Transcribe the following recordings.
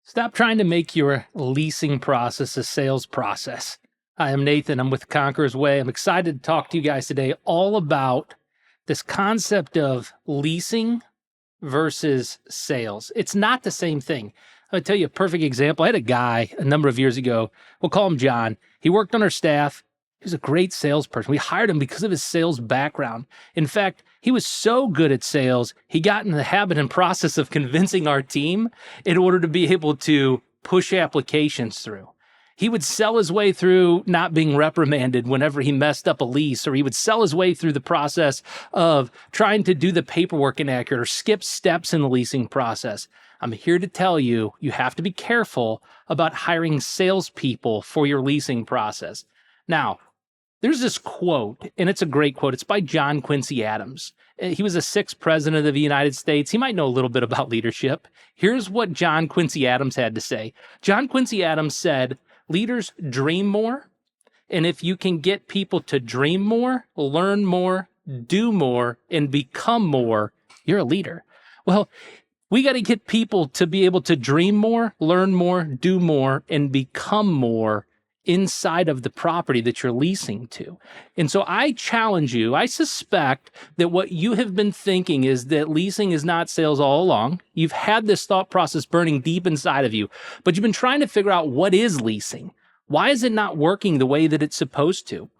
Stop trying to make your leasing process a sales process. Hi, I'm Nathan. I'm with Conqueror's Way. I'm excited to talk to you guys today all about this concept of leasing versus sales. It's not the same thing. I'll tell you a perfect example. I had a guy a number of years ago. We'll call him John. He worked on our staff. He was a great salesperson. We hired him because of his sales background. In fact, he was so good at sales, he got in the habit and process of convincing our team in order to be able to push applications through. He would sell his way through not being reprimanded whenever he messed up a lease, or he would sell his way through the process of trying to do the paperwork inaccurate or skip steps in the leasing process. I'm here to tell you, you have to be careful about hiring salespeople for your leasing process. Now, there's this quote, and it's a great quote. It's by John Quincy Adams. He was the sixth president of the United States. He might know a little bit about leadership. Here's what John Quincy Adams had to say. John Quincy Adams said, "Leaders dream more, and if you can get people to dream more, learn more, do more, and become more, you're a leader." Well, we got to get people to be able to dream more, learn more, do more, and become more inside of the property that you're leasing to. And so I challenge you, I suspect that what you have been thinking is that leasing is not sales all along. You've had this thought process burning deep inside of you, but you've been trying to figure out what is leasing. Why is it not working the way that it's supposed to?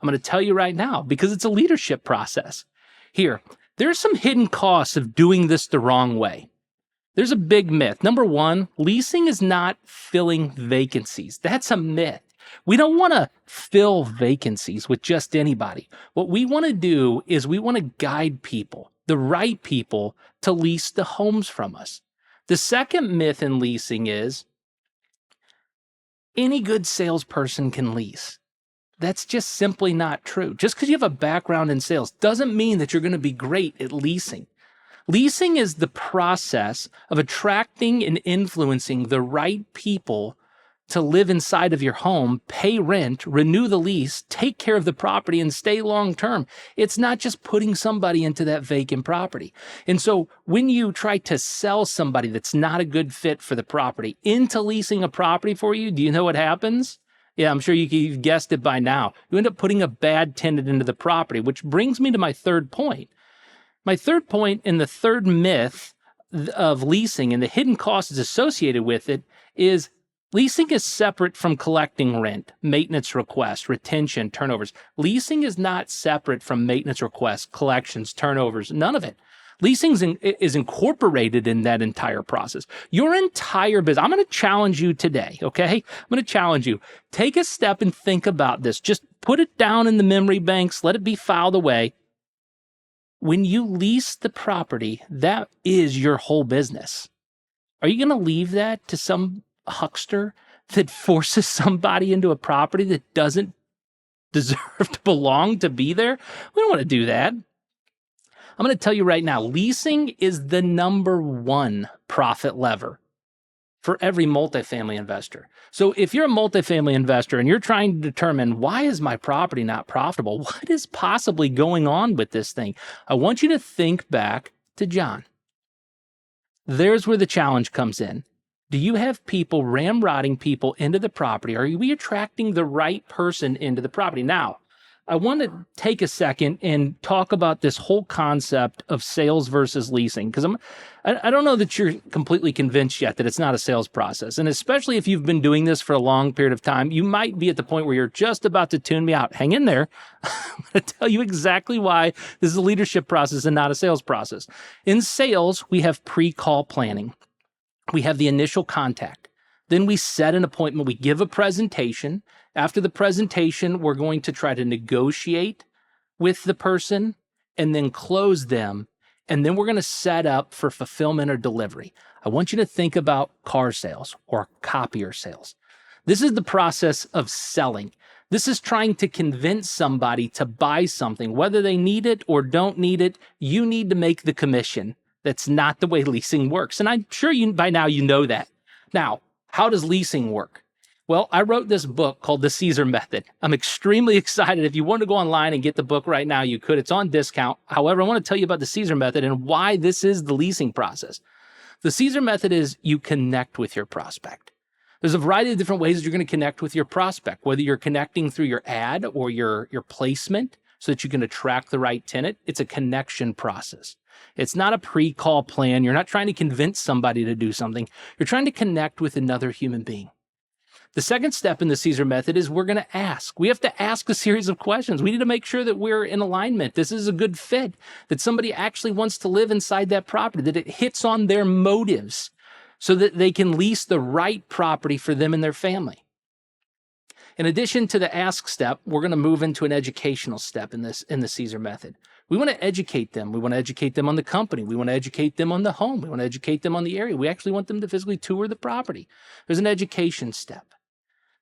I'm going to tell you right now, because it's a leadership process. Here, there's some hidden costs of doing this the wrong way. There's a big myth. Number one, leasing is not filling vacancies. That's a myth. We don't want to fill vacancies with just anybody. What we want to do is we want to guide people, the right people, to lease the homes from us. The second myth in leasing is any good salesperson can lease. That's just simply not true. Just because you have a background in sales doesn't mean that you're going to be great at leasing. Leasing is the process of attracting and influencing the right people to live inside of your home, pay rent, renew the lease, take care of the property, and stay long term. It's not just putting somebody into that vacant property. And so when you try to sell somebody that's not a good fit for the property into leasing a property for you, do you know what happens? Yeah, I'm sure you've guessed it by now. You end up putting a bad tenant into the property, which brings me to my third point. My third point and the third myth of leasing and the hidden costs associated with it is leasing is separate from collecting rent, maintenance requests, retention, turnovers. Leasing is not separate from maintenance requests, collections, turnovers, none of it. Leasing is incorporated in that entire process. Your entire business. I'm going to challenge you today, okay? I'm going to challenge you. Take a step and think about this. Just put it down in the memory banks. Let it be filed away. When you lease the property, that is your whole business. Are you going to leave that to some huckster that forces somebody into a property that doesn't deserve to belong to be there? We don't want to do that. I'm going to tell you right now, leasing is the number one profit lever for every multifamily investor. So if you're a multifamily investor and you're trying to determine, why is my property not profitable? What is possibly going on with this thing? I want you to think back to John. There's where the challenge comes in. Do you have people ramrodding people into the property? Are we attracting the right person into the property? Now, I want to take a second and talk about this whole concept of sales versus leasing, because I don't know that you're completely convinced yet that it's not a sales process. And especially if you've been doing this for a long period of time, you might be at the point where you're just about to tune me out. Hang in there. I'm going to tell you exactly why this is a leadership process and not a sales process. In sales, we have pre-call planning. We have the initial contact. Then we set an appointment. We give a presentation. After the presentation, we're going to try to negotiate with the person and then close them. And then we're going to set up for fulfillment or delivery. I want you to think about car sales or copier sales. This is the process of selling. This is trying to convince somebody to buy something. Whether they need it or don't need it, you need to make the commission. That's not the way leasing works. And I'm sure by now you know that. Now, how does leasing work? Well, I wrote this book called The Caesar Method. I'm extremely excited. If you want to go online and get the book right now, you could. It's on discount. However, I want to tell you about the Caesar Method and why this is the leasing process. The Caesar method is you connect with your prospect. There's a variety of different ways that you're going to connect with your prospect, whether you're connecting through your ad or your placement so that you can attract the right tenant. It's a connection process. It's not a pre-call plan. You're not trying to convince somebody to do something. You're trying to connect with another human being. The second step in the Caesar method is we're going to ask. We have to ask a series of questions. We need to make sure that we're in alignment. This is a good fit, that somebody actually wants to live inside that property, that it hits on their motives so that they can lease the right property for them and their family. In addition to the ask step, we're going to move into an educational step in the Caesar method. We want to educate them. We want to educate them on the company. We want to educate them on the home. We want to educate them on the area. We actually want them to physically tour the property. There's an education step.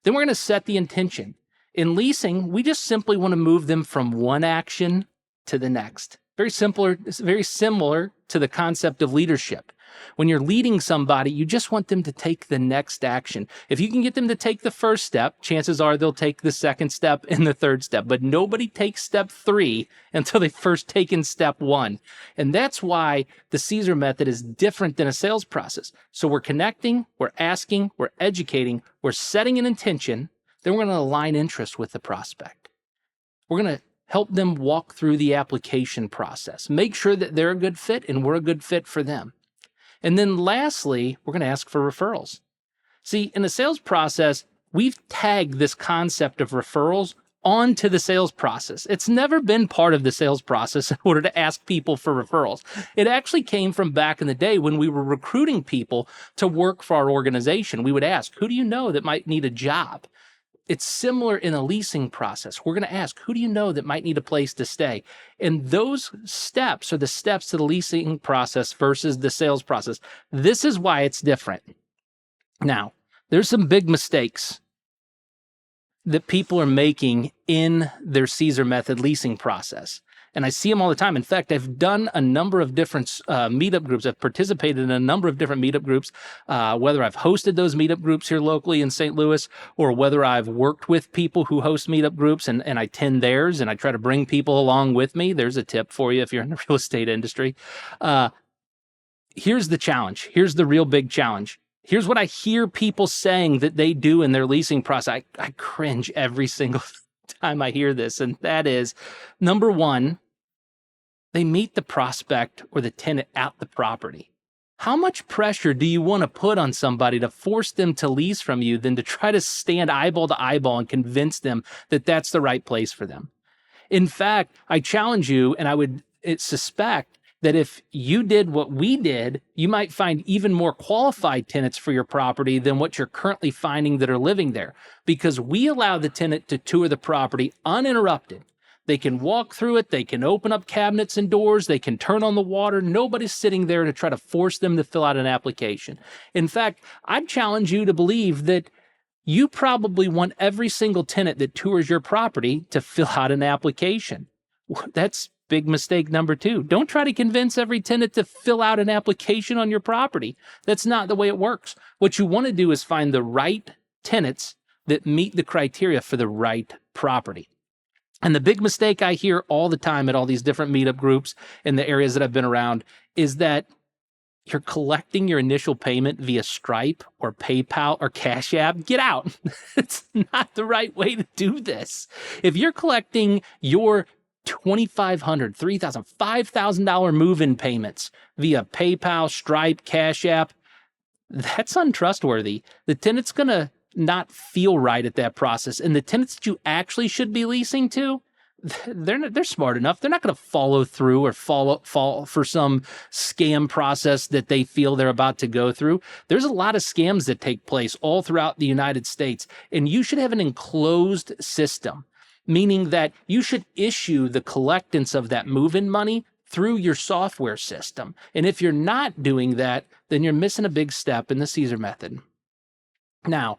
Then we're going to set the intention. In leasing, we just simply want to move them from one action to the next. Very similar to the concept of leadership. When you're leading somebody, you just want them to take the next action. If you can get them to take the first step, chances are they'll take the second step and the third step. But nobody takes step 3 until they've first taken step 1. And that's why the Caesar method is different than a sales process. So we're connecting, we're asking, we're educating, we're setting an intention, then we're going to align interest with the prospect. We're going to help them walk through the application process, make sure that they're a good fit and we're a good fit for them. And then lastly, we're going to ask for referrals. See, in the sales process, we've tagged this concept of referrals onto the sales process. It's never been part of the sales process in order to ask people for referrals. It actually came from back in the day when we were recruiting people to work for our organization. We would ask, who do you know that might need a job? It's similar in a leasing process. We're going to ask, who do you know that might need a place to stay? And those steps are the steps to the leasing process versus the sales process. This is why it's different. Now, there's some big mistakes that people are making in their Caesar method leasing process. And I see them all the time. In fact, I've done a number of different meetup groups. I've participated in a number of different meetup groups, whether I've hosted those meetup groups here locally in St. Louis, or whether I've worked with people who host meetup groups and I attend theirs and I try to bring people along with me. There's a tip for you if you're in the real estate industry. Here's the challenge. Here's the real big challenge. Here's what I hear people saying that they do in their leasing process. I cringe every single time I hear this, and that is, number one, they meet the prospect or the tenant at the property. How much pressure do you want to put on somebody to force them to lease from you than to try to stand eyeball to eyeball and convince them that that's the right place for them? In fact, I challenge you, and I would suspect that if you did what we did, you might find even more qualified tenants for your property than what you're currently finding that are living there, because we allow the tenant to tour the property uninterrupted. They can walk through it. They can open up cabinets and doors. They can turn on the water. Nobody's sitting there to try to force them to fill out an application. In fact, I'd challenge you to believe that you probably want every single tenant that tours your property to fill out an application. That's big mistake number 2. Don't try to convince every tenant to fill out an application on your property. That's not the way it works. What you want to do is find the right tenants that meet the criteria for the right property. And the big mistake I hear all the time at all these different meetup groups in the areas that I've been around is that you're collecting your initial payment via Stripe or PayPal or Cash App. Get out. It's not the right way to do this. If you're collecting your $2,500, $3,000, $5,000 move-in payments via PayPal, Stripe, Cash App, that's untrustworthy. The tenant's going to not feel right at that process. And the tenants that you actually should be leasing to, they're smart enough. They're not going to follow through or fall for some scam process that they feel they're about to go through. There's a lot of scams that take place all throughout the United States, and you should have an enclosed system, meaning that you should issue the collectance of that move-in money through your software system. And if you're not doing that, then you're missing a big step in the Caesar method. Now,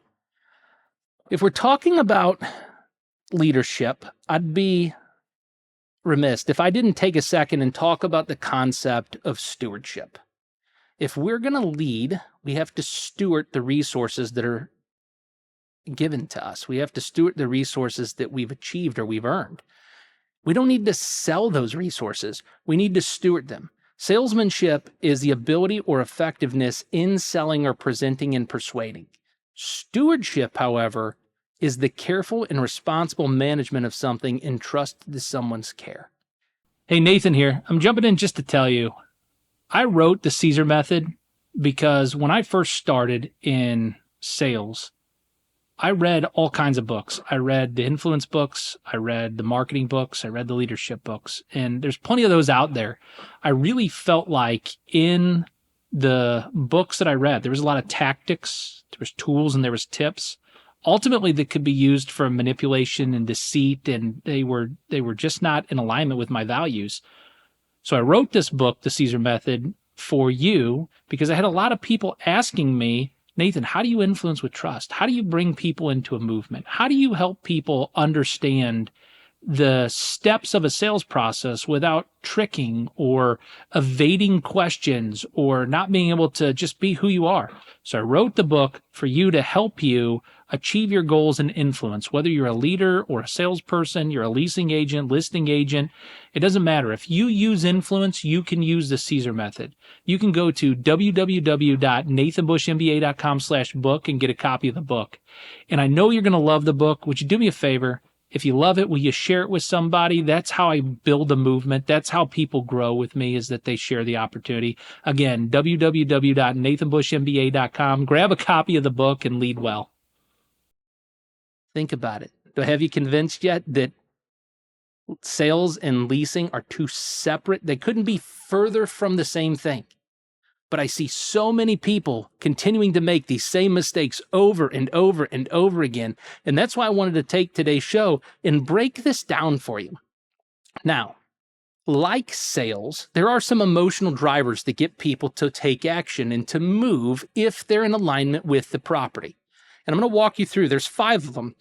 if we're talking about leadership, I'd be remiss if I didn't take a second and talk about the concept of stewardship. If we're going to lead, we have to steward the resources that are given to us. We have to steward the resources that we've achieved or we've earned. We don't need to sell those resources. We need to steward them. Salesmanship is the ability or effectiveness in selling or presenting and persuading. Stewardship, however, is the careful and responsible management of something entrusted to someone's care. Hey, Nathan here. I'm jumping in just to tell you, I wrote the Caesar method because when I first started in sales, I read all kinds of books. I read the influence books, I read the marketing books, I read the leadership books, and there's plenty of those out there. I really felt like in the books that I read, there was a lot of tactics, there was tools, and there was tips, ultimately that could be used for manipulation and deceit, and they were just not in alignment with my values. So I wrote this book, The Caesar Method, for you because I had a lot of people asking me, Nathan, how do you influence with trust? How do you bring people into a movement? How do you help people understand the steps of a sales process without tricking or evading questions or not being able to just be who you are? So I wrote the book for you to help you achieve your goals and influence, whether you're a leader or a salesperson, you're a leasing agent, listing agent, it doesn't matter. If you use influence, you can use the Caesar method. You can go to www.nathanbushmba.com/book and get a copy of the book. And I know you're going to love the book. Would you do me a favor? If you love it, will you share it with somebody? That's how I build a movement. That's how people grow with me, is that they share the opportunity. Again, www.nathanbushmba.com. Grab a copy of the book and lead well. Think about it. Do I have you convinced yet that sales and leasing are two separate? They couldn't be further from the same thing. But I see so many people continuing to make these same mistakes over and over and over again. And that's why I wanted to take today's show and break this down for you. Now, like sales, there are some emotional drivers that get people to take action and to move if they're in alignment with the property. And I'm going to walk you through, there's 5 of them.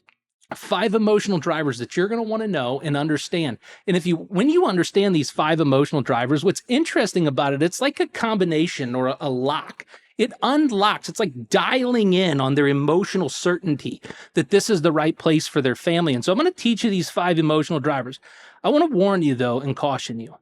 5 emotional drivers that you're going to want to know and understand. And when you understand these 5 emotional drivers, what's interesting about it, it's like a combination or a lock. It unlocks. It's like dialing in on their emotional certainty that this is the right place for their family. And so I'm going to teach you these 5 emotional drivers. I want to warn you, though, and caution you.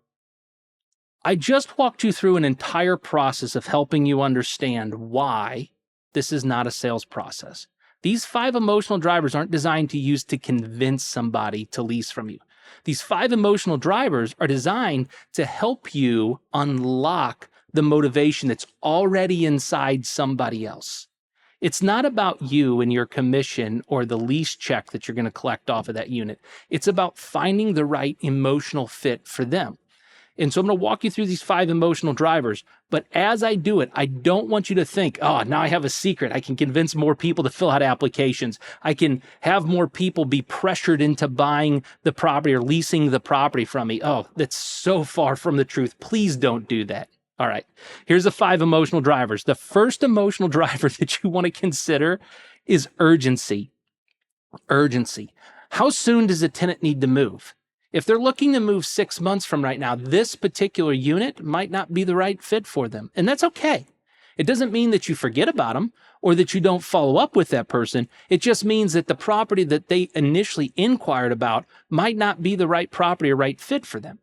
I just walked you through an entire process of helping you understand why this is not a sales process. These 5 emotional drivers aren't designed to use to convince somebody to lease from you. These 5 emotional drivers are designed to help you unlock the motivation that's already inside somebody else. It's not about you and your commission or the lease check that you're going to collect off of that unit. It's about finding the right emotional fit for them. And so I'm going to walk you through these 5 emotional drivers. But as I do it, I don't want you to think, oh, now I have a secret. I can convince more people to fill out applications. I can have more people be pressured into buying the property or leasing the property from me. Oh, that's so far from the truth. Please don't do that. All right, here's the 5 emotional drivers. The first emotional driver that you want to consider is urgency. Urgency. How soon does a tenant need to move? If they're looking to move 6 months from right now, this particular unit might not be the right fit for them. And that's okay. It doesn't mean that you forget about them or that you don't follow up with that person. It just means that the property that they initially inquired about might not be the right property or right fit for them.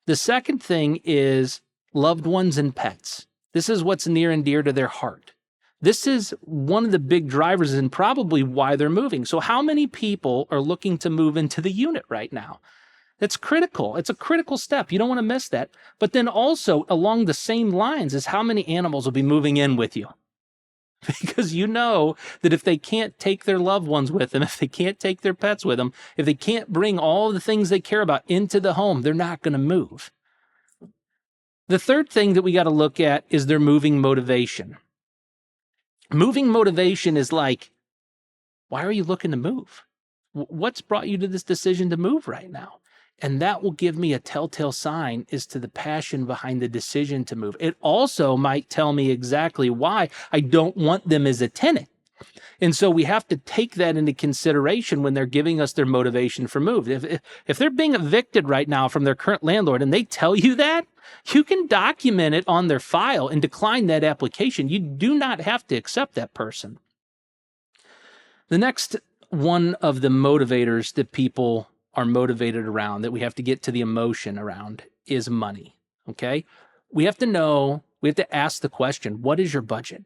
The second thing is loved ones and pets. This is what's near and dear to their heart. This is one of the big drivers and probably why they're moving. So how many people are looking to move into the unit right now? That's critical. It's a critical step. You don't want to miss that. But then also along the same lines is how many animals will be moving in with you. Because you know that if they can't take their loved ones with them, if they can't take their pets with them, if they can't bring all the things they care about into the home, they're not going to move. The third thing that we got to look at is their moving motivation. Moving motivation is like, why are you looking to move? What's brought you to this decision to move right now? And that will give me a telltale sign as to the passion behind the decision to move. It also might tell me exactly why I don't want them as a tenant. And so we have to take that into consideration when they're giving us their motivation for move. If they're being evicted right now from their current landlord and they tell you that, you can document it on their file and decline that application. You do not have to accept that person. The next one of the motivators that people are motivated around, that we have to get to the emotion around, is money, okay? we have to ask the question, what is your budget?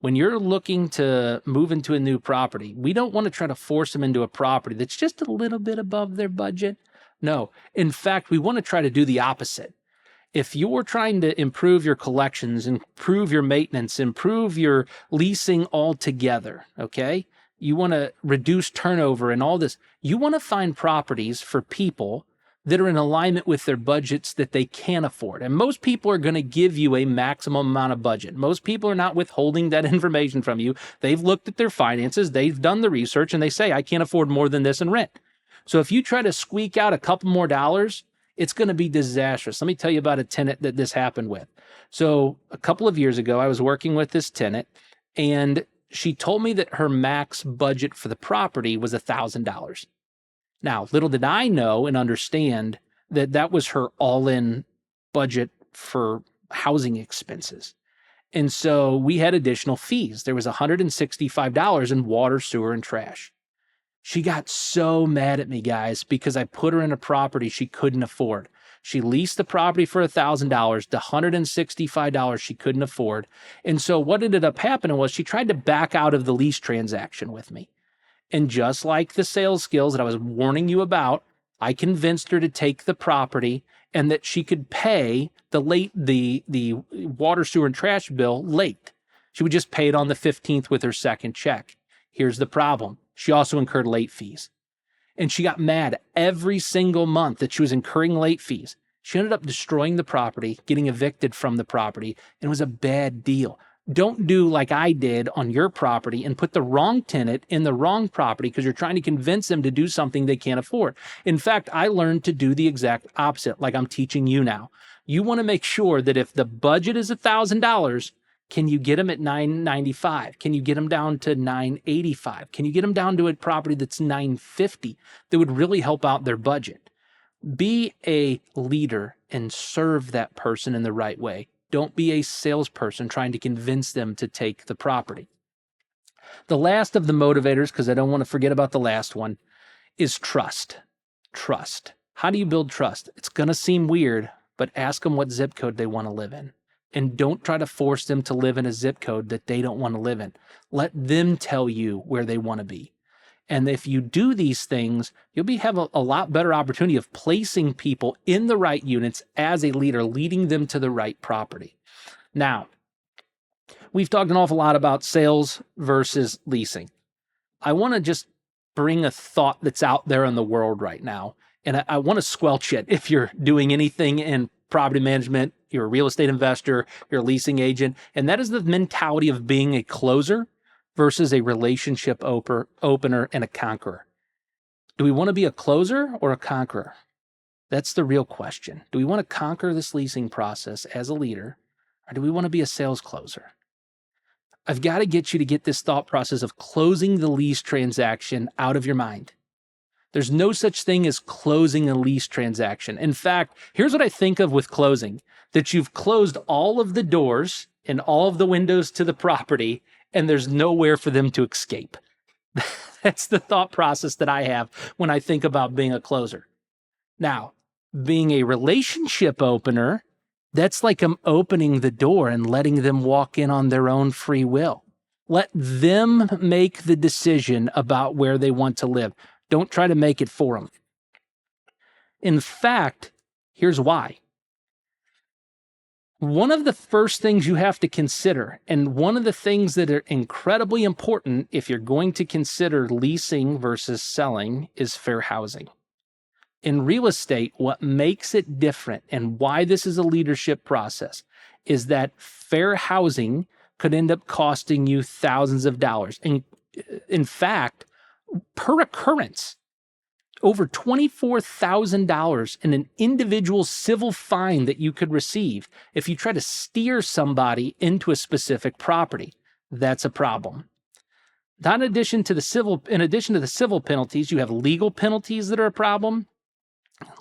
When you're looking to move into a new property, we don't want to try to force them into a property that's just a little bit above their budget. No, in fact, we want to try to do the opposite. If you're trying to improve your collections, improve your maintenance, improve your leasing altogether, okay? You want to reduce turnover and all this. You want to find properties for people that are in alignment with their budgets that they can afford. And most people are going to give you a maximum amount of budget. Most people are not withholding that information from you. They've looked at their finances, they've done the research, and they say, I can't afford more than this in rent. So if you try to squeak out a couple more dollars, it's going to be disastrous. Let me tell you about a tenant that this happened with. So a couple of years ago, I was working with this tenant, and she told me that her max budget for the property was $1,000. Now, little did I know and understand that that was her all-in budget for housing expenses. And so we had additional fees. There was $165 in water, sewer, and trash. She got so mad at me, guys, because I put her in a property she couldn't afford. She leased the property for $1,000, the $165 she couldn't afford. And so what ended up happening was she tried to back out of the lease transaction with me. And just like the sales skills that I was warning you about, I convinced her to take the property and that she could pay the water, sewer, and trash bill late. She would just pay it on the 15th with her second check. Here's the problem. She also incurred late fees. And she got mad every single month that she was incurring late fees. She ended up destroying the property, getting evicted from the property, and it was a bad deal. Don't do like I did on your property and put the wrong tenant in the wrong property because you're trying to convince them to do something they can't afford. In fact, I learned to do the exact opposite, like I'm teaching you now. You want to make sure that if the budget is $1,000, can you get them at $995? Can you get them down to $985? Can you get them down to a property that's $950 that would really help out their budget? Be a leader and serve that person in the right way. Don't be a salesperson trying to convince them to take the property. The last of the motivators, because I don't want to forget about the last one, is trust. Trust. How do you build trust? It's going to seem weird, but ask them what zip code they want to live in. And don't try to force them to live in a zip code that they don't want to live in. Let them tell you where they want to be. And if you do these things, you'll have a lot better opportunity of placing people in the right units as a leader, leading them to the right property. Now, we've talked an awful lot about sales versus leasing. I want to just bring a thought that's out there in the world right now. And I want to squelch it if you're doing anything in property management, you're a real estate investor, you're a leasing agent. And that is the mentality of being a closer versus a relationship opener and a conqueror. Do we want to be a closer or a conqueror? That's the real question. Do we want to conquer this leasing process as a leader, or do we want to be a sales closer? I've got to get you to get this thought process of closing the lease transaction out of your mind. There's no such thing as closing a lease transaction. In fact, here's what I think of with closing, that you've closed all of the doors and all of the windows to the property, and there's nowhere for them to escape. That's the thought process that I have when I think about being a closer. Now, being a relationship opener, that's like I'm opening the door and letting them walk in on their own free will. Let them make the decision about where they want to live. Don't try to make it for them. In fact, here's why. One of the first things you have to consider, and one of the things that are incredibly important if you're going to consider leasing versus selling, is fair housing. In real estate, what makes it different and why this is a leadership process is that fair housing could end up costing you thousands of dollars. And in fact, per occurrence, over $24,000 in an individual civil fine that you could receive if you try to steer somebody into a specific property. That's a problem. In addition to the civil penalties, you have legal penalties that are a problem,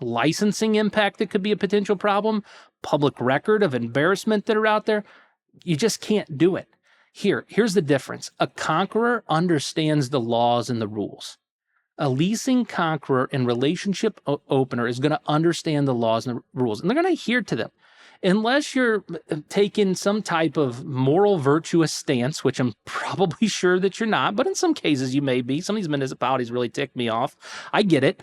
licensing impact that could be a potential problem, public record of embarrassment that are out there. You just can't do it. Here's the difference. A conqueror understands the laws and the rules. A leasing conqueror and relationship opener is going to understand the laws and the rules, and they're going to adhere to them. unless you're taking some type of moral virtuous stance, which I'm probably sure that you're not, but in some cases you may be. Some of these municipalities really tick me off. I get it.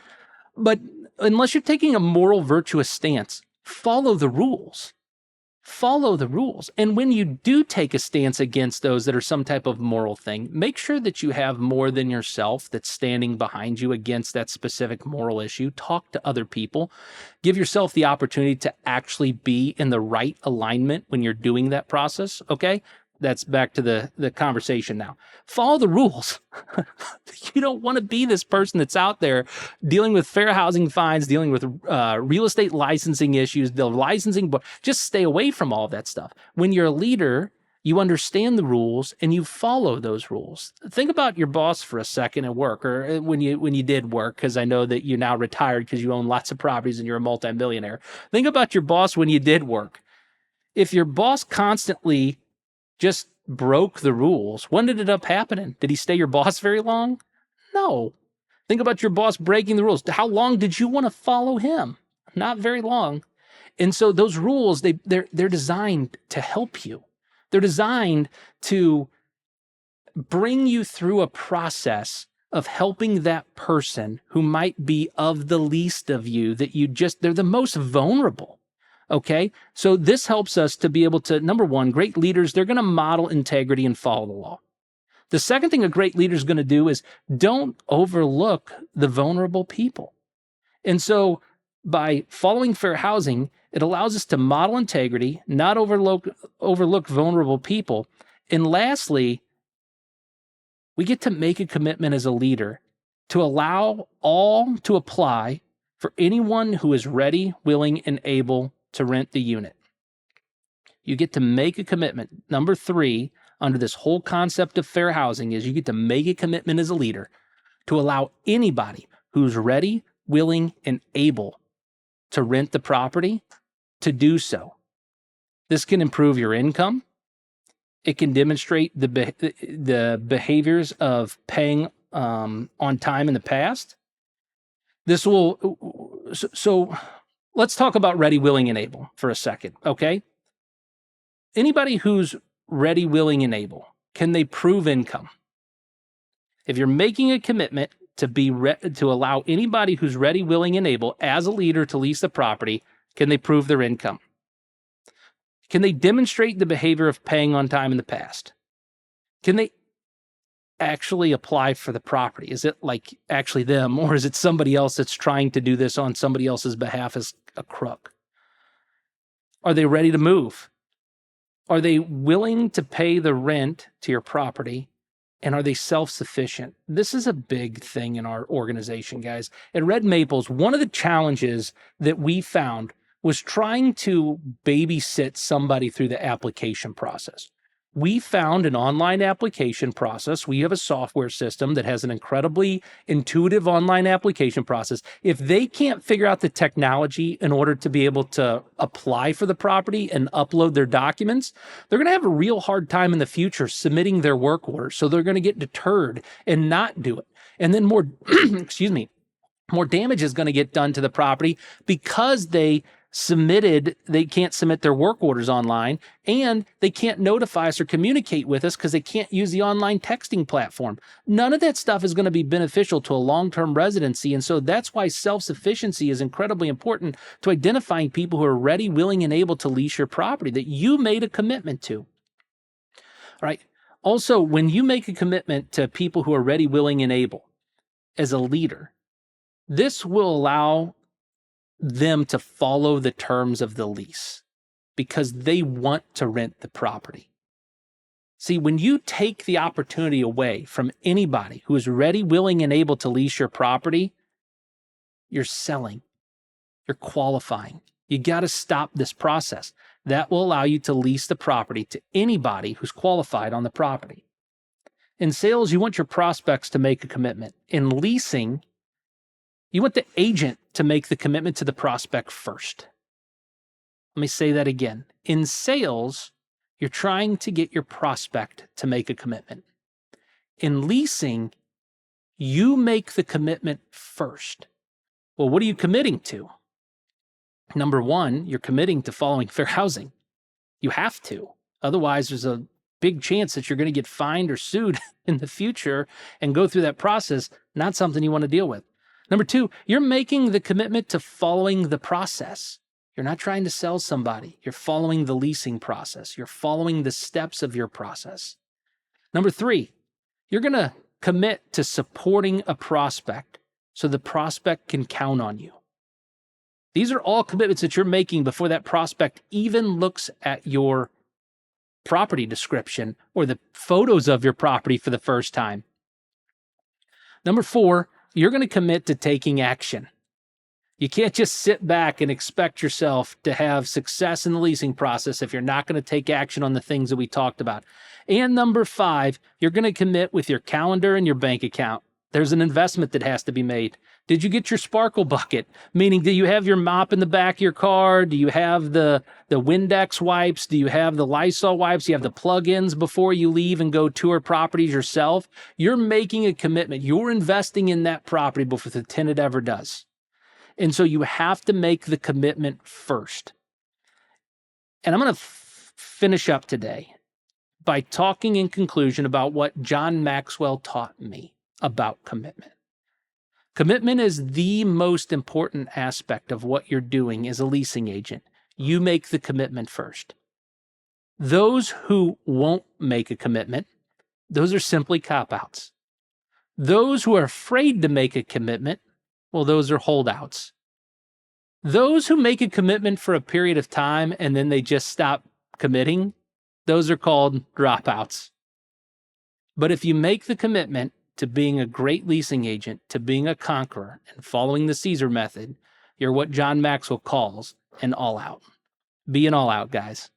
But unless you're taking a moral virtuous stance, follow the rules. Follow the rules. And when you do take a stance against those that are some type of moral thing, make sure that you have more than yourself that's standing behind you against that specific moral issue. Talk to other people. Give yourself the opportunity to actually be in the right alignment when you're doing that process, okay? That's back to the conversation now. Follow the rules. You don't want to be this person that's out there dealing with fair housing fines, dealing with real estate licensing issues, the licensing board. Just stay away from all of that stuff. When you're a leader, you understand the rules and you follow those rules. Think about your boss for a second at work, or when you did work, because I know that you're now retired because you own lots of properties and you're a multimillionaire. Think about your boss when you did work. If your boss constantly just broke the rules, when did it end up happening? Did he stay your boss very long? No. Think about your boss breaking the rules. How long did you want to follow him? Not very long. And so those rules, they're designed to help you. They're designed to bring you through a process of helping that person who might be of the least of you, they're the most vulnerable. Okay, so this helps us to be able to, number one, great leaders, they're going to model integrity and follow the law. The second thing a great leader is going to do is don't overlook the vulnerable people. And so by following fair housing, it allows us to model integrity, not overlook vulnerable people. And lastly, we get to make a commitment as a leader to allow all to apply for anyone who is ready, willing, and able to rent the unit. You get to make a commitment. Number 3, under this whole concept of fair housing, is you get to make a commitment as a leader to allow anybody who's ready, willing, and able to rent the property to do so. This can improve your income. It can demonstrate the behaviors of paying on time in the past. This will, so let's talk about ready, willing, and able for a second, okay? Anybody who's ready, willing, and able, can they prove income? If you're making a commitment to allow anybody who's ready, willing, and able as a leader to lease the property, can they prove their income? Can they demonstrate the behavior of paying on time in the past? Can they actually apply for the property? Is it like actually them, or is it somebody else that's trying to do this on somebody else's behalf as a crook? Are they ready to move? Are they willing to pay the rent to your property? And are they self-sufficient? This is a big thing in our organization, guys. At Red Maples, one of the challenges that we found was trying to babysit somebody through the application process. We found an online application process. We have a software system that has an incredibly intuitive online application process. If they can't figure out the technology in order to be able to apply for the property and upload their documents, they're going to have a real hard time in the future submitting their work orders. So they're going to get deterred and not do it. And then more, more damage is going to get done to the property because they can't submit their work orders online, and they can't notify us or communicate with us because they can't use the online texting platform. None of that stuff is going to be beneficial to a long-term residency. And so that's why self-sufficiency is incredibly important to identifying people who are ready, willing, and able to lease your property that you made a commitment to. All right. Also, when you make a commitment to people who are ready, willing, and able as a leader, this will allow them to follow the terms of the lease because they want to rent the property. See, when you take the opportunity away from anybody who is ready, willing, and able to lease your property, you're selling, you're qualifying. You got to stop this process. That will allow you to lease the property to anybody who's qualified on the property. In sales, you want your prospects to make a commitment. In leasing, you want the agent to make the commitment to the prospect first. Let me say that again. In sales, you're trying to get your prospect to make a commitment. In leasing, you make the commitment first. Well, what are you committing to? Number one, you're committing to following fair housing. You have to. Otherwise, there's a big chance that you're going to get fined or sued in the future and go through that process. Not something you want to deal with. Number two, you're making the commitment to following the process. You're not trying to sell somebody. You're following the leasing process. You're following the steps of your process. Number three, you're going to commit to supporting a prospect so the prospect can count on you. These are all commitments that you're making before that prospect even looks at your property description or the photos of your property for the first time. Number four, you're going to commit to taking action. You can't just sit back and expect yourself to have success in the leasing process if you're not going to take action on the things that we talked about. And number five, you're going to commit with your calendar and your bank account. There's an investment that has to be made. Did you get your sparkle bucket? Meaning, do you have your mop in the back of your car? Do you have the Windex wipes? Do you have the Lysol wipes? Do you have the plug-ins before you leave and go tour properties yourself? You're making a commitment. You're investing in that property before the tenant ever does. And so you have to make the commitment first. And I'm going to finish up today by talking in conclusion about what John Maxwell taught me about commitment. Commitment is the most important aspect of what you're doing as a leasing agent. You make the commitment first. Those who won't make a commitment, those are simply cop-outs. Those who are afraid to make a commitment, well, those are holdouts. Those who make a commitment for a period of time and then they just stop committing, those are called dropouts. But if you make the commitment to being a great leasing agent, to being a conqueror, and following the Caesar method, you're what John Maxwell calls an all-out. Be an all-out, guys.